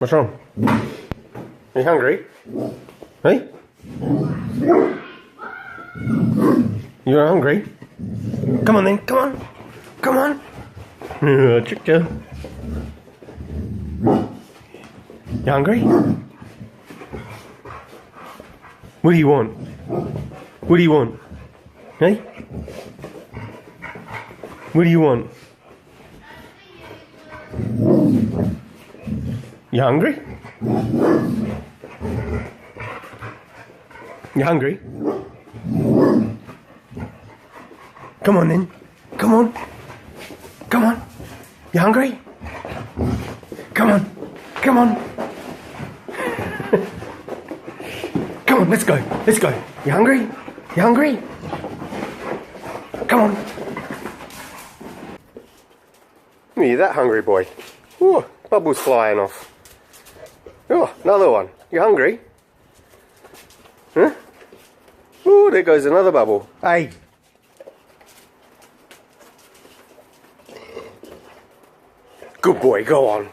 What's wrong? Are you hungry? Hey? You're hungry? Come on then, come on. Come on. Tricked you. You hungry? What do you want? What do you want? Hey? What do you want? You hungry? You hungry? Come on then. Come on. Come on. You hungry? Come on. Come on. Come on, let's go. Let's go. You hungry? You hungry? Come on. You that hungry boy. Ooh, bubbles flying off. Oh, another one. You hungry? Huh? Oh, there goes another bubble. Hey. Good boy, go on.